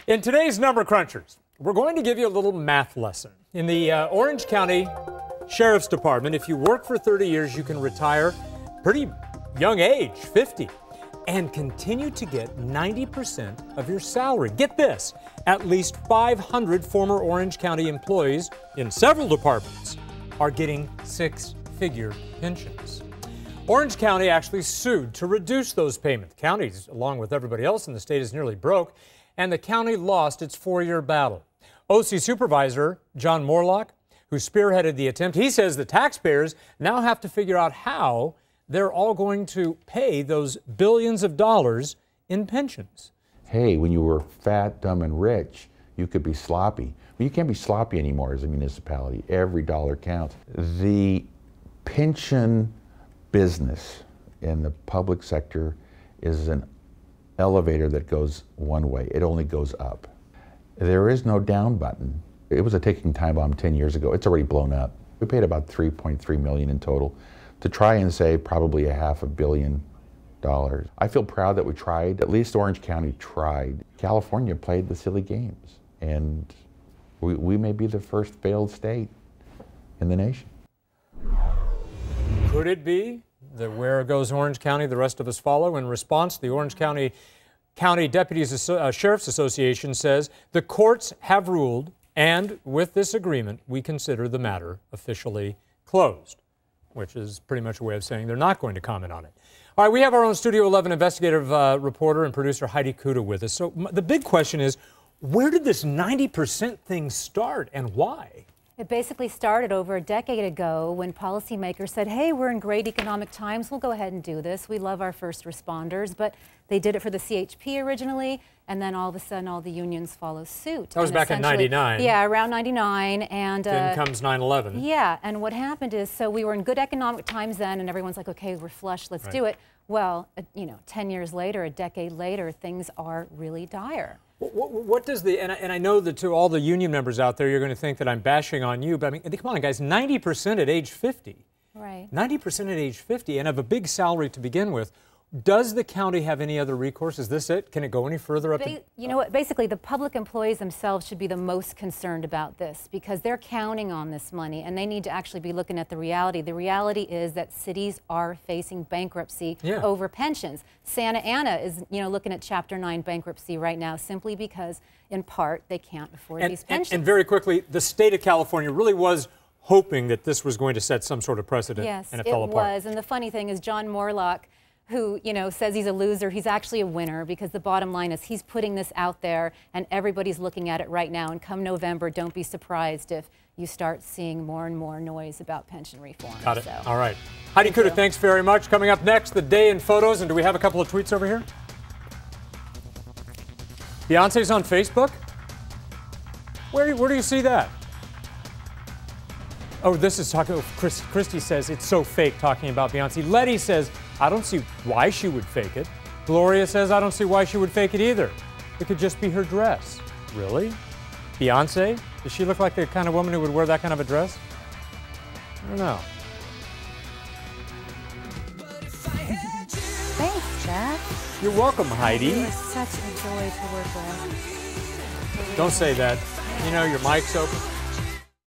In today's Number Crunchers, we're going to give you a little math lesson. In the Orange County Sheriff's Department, if you work for 30 years, you can retire pretty young age, 50, and continue to get 90% of your salary. Get this, at least 500 former Orange County employees in several departments are getting six-figure pensions. Orange County actually sued to reduce those payments. The county, along with everybody else in the state, is nearly broke, and the county lost its 4-year battle. OC Supervisor John Moorlach, who spearheaded the attempt, he says the taxpayers now have to figure out how they're all going to pay those billions of dollars in pensions. Hey, when you were fat, dumb, and rich, you could be sloppy. Well, you can't be sloppy anymore as a municipality. Every dollar counts. The pension business in the public sector is an elevator that goes one way. It only goes up. There is no down button. It was a ticking time bomb 10 years ago. It's already blown up. We paid about $3.3 million in total to try and save probably $500 million. I feel proud that we tried. At least Orange County tried. California played the silly games, and we may be the first failed state in the nation. Could it be that where goes Orange County, the rest of us follow? In response, the Orange County Deputies Sheriff's Association says the courts have ruled, and with this agreement, we consider the matter officially closed, which is pretty much a way of saying they're not going to comment on it. All right, we have our own Studio 11 investigative reporter and producer Heidi Cuda with us. So the big question is, where did this 90% thing start and why? It basically started over a decade ago when policymakers said, hey, we're in great economic times, we'll go ahead and do this. We love our first responders, but they did it for the CHP originally, and then all of a sudden all the unions follow suit. That was back in 99. Yeah, around 99. And then comes 9/11. Yeah, and what happened is, so we were in good economic times then, and everyone's like, okay, we're flush, let's do it. Well, 10 years later, a decade later, things are really dire. What does the, and I know that to all the union members out there, you're going to think that I'm bashing on you, but I mean, come on, guys, 90% at age 50. Right. 90% at age 50 and have a big salary to begin with. Does the county have any other recourse? Is this it? Can it go any further up? You know what? Basically, the public employees themselves should be the most concerned about this because they're counting on this money and they need to actually be looking at the reality. The reality is that cities are facing bankruptcy over pensions. Santa Ana is, looking at Chapter 9 bankruptcy right now simply because, in part, they can't afford these pensions. And very quickly, the state of California really was hoping that this was going to set some sort of precedent, and it fell apart. Yes, it was. And the funny thing is, John Moorlach, who says he's a loser, he's actually a winner because the bottom line is he's putting this out there and everybody's looking at it right now. And come November, don't be surprised if you start seeing more and more noise about pension reform. Got it. All right. Heidi Cuda, thanks very much. Coming up next, the day in photos. And do we have a couple of tweets over here? Beyonce's on Facebook? Where do you see that? Oh, this is talking. Christy says it's so fake talking about Beyonce. Letty says, I don't see why she would fake it. Gloria says, I don't see why she would fake it either. It could just be her dress. Really? Beyonce? Does she look like the kind of woman who would wear that kind of a dress? I don't know. Thanks, Jeff. You're welcome, Heidi. You are such a joy to work with. Don't say that. Your mic's open.